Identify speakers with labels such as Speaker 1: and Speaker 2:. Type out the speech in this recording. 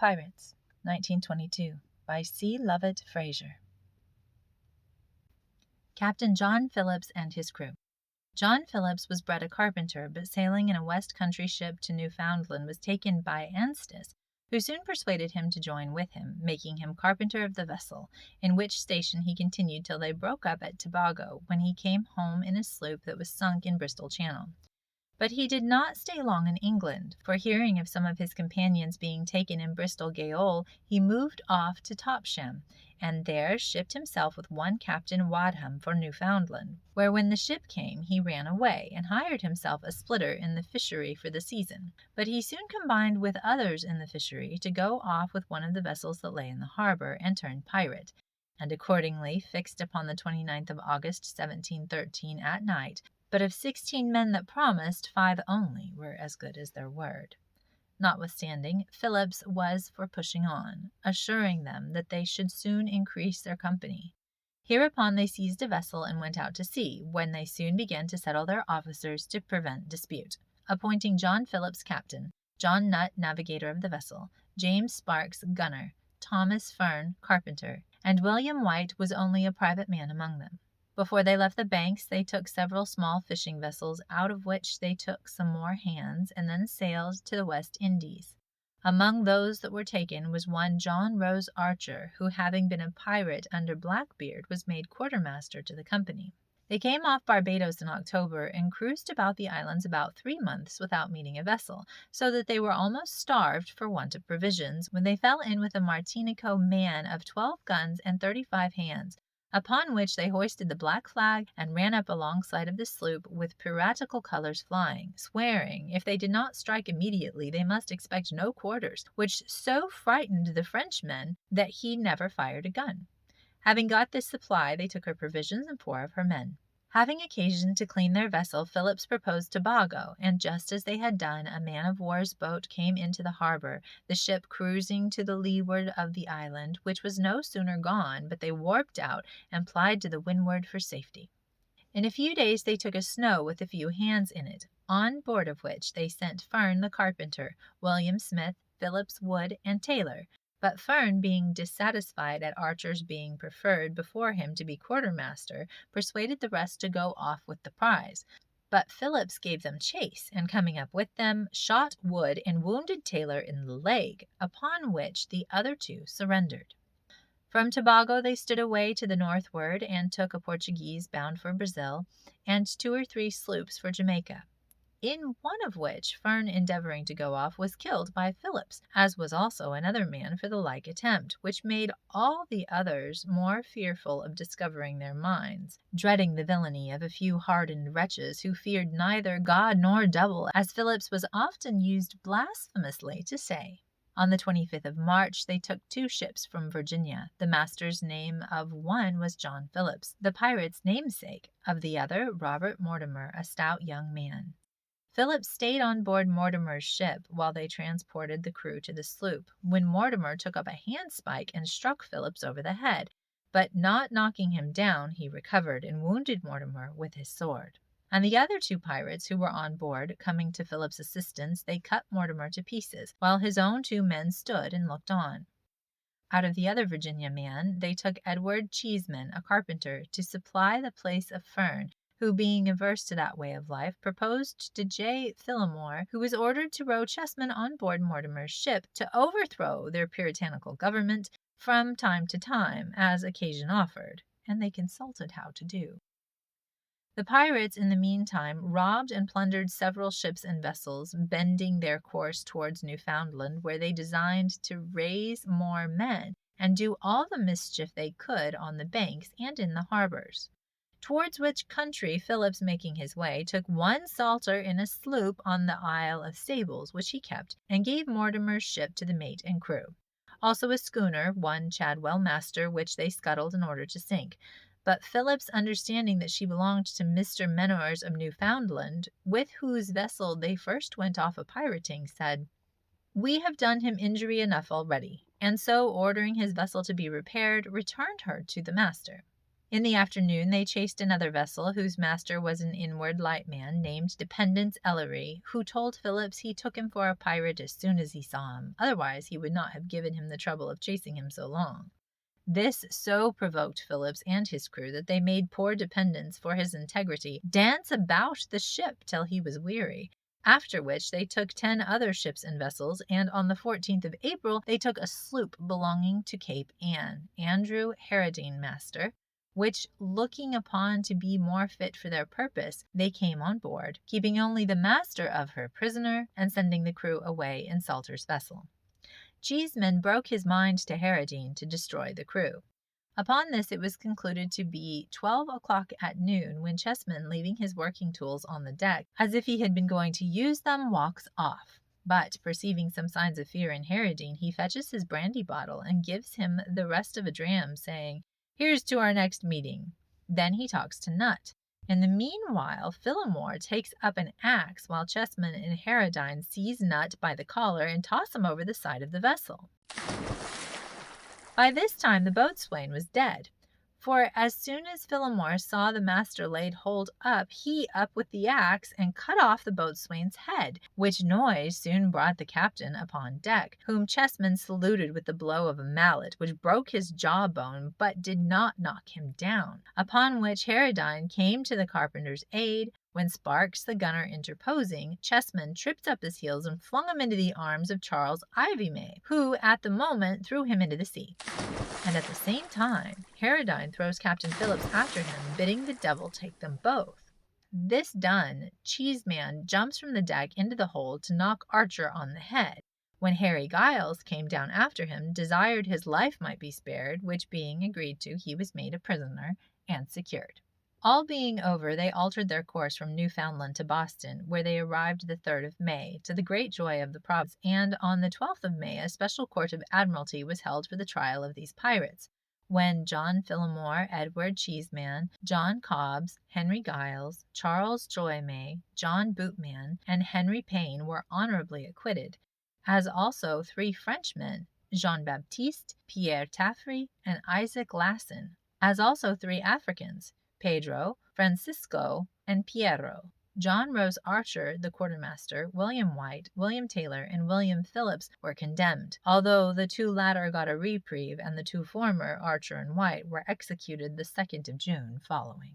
Speaker 1: Pirates, 1922, by C. Lovat Fraser. Captain John Phillips and his crew. John Phillips was bred a carpenter, but sailing in a West Country ship to Newfoundland was taken by Anstice, who soon persuaded him to join with him, making him carpenter of the vessel, in which station he continued till they broke up at Tobago, when he came home in a sloop that was sunk in Bristol Channel. But he did not stay long in England, for hearing of some of his companions being taken in Bristol Gaol, he moved off to Topsham, and there shipped himself with one Captain Wadham for Newfoundland, where when the ship came he ran away, and hired himself a splitter in the fishery for the season. But he soon combined with others in the fishery to go off with one of the vessels that lay in the harbour, and turned pirate, and accordingly fixed upon the 29th of August 1713 at night. But of 16 men that promised, 5 only were as good as their word. Notwithstanding, Phillips was for pushing on, assuring them that they should soon increase their company. Hereupon they seized a vessel and went out to sea, when they soon began to settle their officers to prevent dispute, appointing John Phillips captain, John Nutt navigator of the vessel, James Sparks gunner, Thomas Fern carpenter, and William White was only a private man among them. Before they left the banks, they took several small fishing vessels, out of which they took some more hands, and then sailed to the West Indies. Among those that were taken was one John Rose Archer, who, having been a pirate under Blackbeard, was made quartermaster to the company. They came off Barbados in October, and cruised about the islands about 3 months without meeting a vessel, so that they were almost starved for want of provisions, when they fell in with a Martinico man of 12 guns and 35 hands, upon which they hoisted the black flag and ran up alongside of the sloop with piratical colors flying, swearing if they did not strike immediately they must expect no quarters, which so frightened the Frenchmen that he never fired a gun. Having got this supply, they took her provisions and 4 of her men. Having occasion to clean their vessel, Phillips proposed Tobago, and just as they had done, a man-of-war's boat came into the harbour, the ship cruising to the leeward of the island, which was no sooner gone, but they warped out and plied to the windward for safety. In a few days they took a snow with a few hands in it, on board of which they sent Fern the carpenter, William Smith, Phillips Wood, and Taylor. But Fern, being dissatisfied at Archer's being preferred before him to be quartermaster, persuaded the rest to go off with the prize. But Phillips gave them chase, and coming up with them, shot Wood and wounded Taylor in the leg, upon which the other 2 surrendered. From Tobago they stood away to the northward, and took a Portuguese bound for Brazil, and 2 or 3 sloops for Jamaica, in one of which Fern, endeavoring to go off, was killed by Phillips, as was also another man for the like attempt, which made all the others more fearful of discovering their minds, dreading the villainy of a few hardened wretches who feared neither God nor devil, as Phillips was often used blasphemously to say. On the 25th of March they took 2 ships from Virginia. The master's name of one was John Phillips, the pirate's namesake, of the other Robert Mortimer, a stout young man. Phillips stayed on board Mortimer's ship while they transported the crew to the sloop, when Mortimer took up a handspike and struck Phillips over the head, but not knocking him down, he recovered and wounded Mortimer with his sword. And the other 2 pirates who were on board, coming to Phillips' assistance, they cut Mortimer to pieces, while his own 2 men stood and looked on. Out of the other Virginia man, they took Edward Cheeseman, a carpenter, to supply the place of Fern, who, being averse to that way of life, proposed to J. Phillimore, who was ordered to row chessmen on board Mortimer's ship, to overthrow their puritanical government from time to time, as occasion offered, and they consulted how to do. The pirates, in the meantime, robbed and plundered several ships and vessels, bending their course towards Newfoundland, where they designed to raise more men, and do all the mischief they could on the banks and in the harbours. Towards which country Phillips, making his way, took 1 salter in a sloop on the Isle of Sables, which he kept, and gave Mortimer's ship to the mate and crew. Also a schooner, one Chadwell master, which they scuttled in order to sink. But Phillips, understanding that she belonged to Mr. Menors of Newfoundland, with whose vessel they first went off a-pirating, said, "We have done him injury enough already," and so, ordering his vessel to be repaired, returned her to the master. In the afternoon they chased another vessel whose master was an inward light man named Dependence Ellery, who told Phillips he took him for a pirate as soon as he saw him, otherwise he would not have given him the trouble of chasing him so long. This so provoked Phillips and his crew that they made poor Dependence, for his integrity, dance about the ship till he was weary, after which they took 10 other ships and vessels, and on the 14th of April they took a sloop belonging to Cape Ann, Andrew Heradine master, which looking upon to be more fit for their purpose, they came on board, keeping only the master of her prisoner, and sending the crew away in Salter's vessel. Cheeseman broke his mind to Heradine to destroy the crew. Upon this it was concluded to be 12 o'clock at noon when Chessman, leaving his working tools on the deck, as if he had been going to use them, walks off. But, perceiving some signs of fear in Heradine, he fetches his brandy bottle and gives him the rest of a dram, saying, "Here's to our next meeting." Then he talks to Nutt. In the meanwhile, Phillimore takes up an axe while Chessman and Heradine seize Nutt by the collar and toss him over the side of the vessel. By this time the boatswain was dead, for as soon as Phillimore saw the master laid hold up, he up with the axe and cut off the boatswain's head, which noise soon brought the captain upon deck, whom Chessman saluted with the blow of a mallet, which broke his jawbone but did not knock him down, upon which Heradine came to the carpenter's aid, when Sparks the gunner interposing, Chessman tripped up his heels and flung him into the arms of Charles Ivymay, who at the moment threw him into the sea. And at the same time, Heradine throws Captain Phillips after him, bidding the devil take them both. This done, Cheeseman jumps from the deck into the hold to knock Archer on the head, when Harry Giles came down after him, desired his life might be spared, which being agreed to, he was made a prisoner and secured. All being over, they altered their course from Newfoundland to Boston, where they arrived the 3rd of May, to the great joy of the province, and on the 12th of May a special court of admiralty was held for the trial of these pirates, when John Phillimore, Edward Cheeseman, John Cobbs, Henry Giles, Charles Joymay, John Bootman, and Henry Payne were honorably acquitted, as also 3 Frenchmen, Jean-Baptiste, Pierre Taffrey, and Isaac Lasson, as also 3 Africans, Pedro, Francisco, and Piero. John Rose Archer, the quartermaster, William White, William Taylor, and William Phillips were condemned, although the 2 latter got a reprieve, and the 2 former, Archer and White, were executed the 2nd of June following.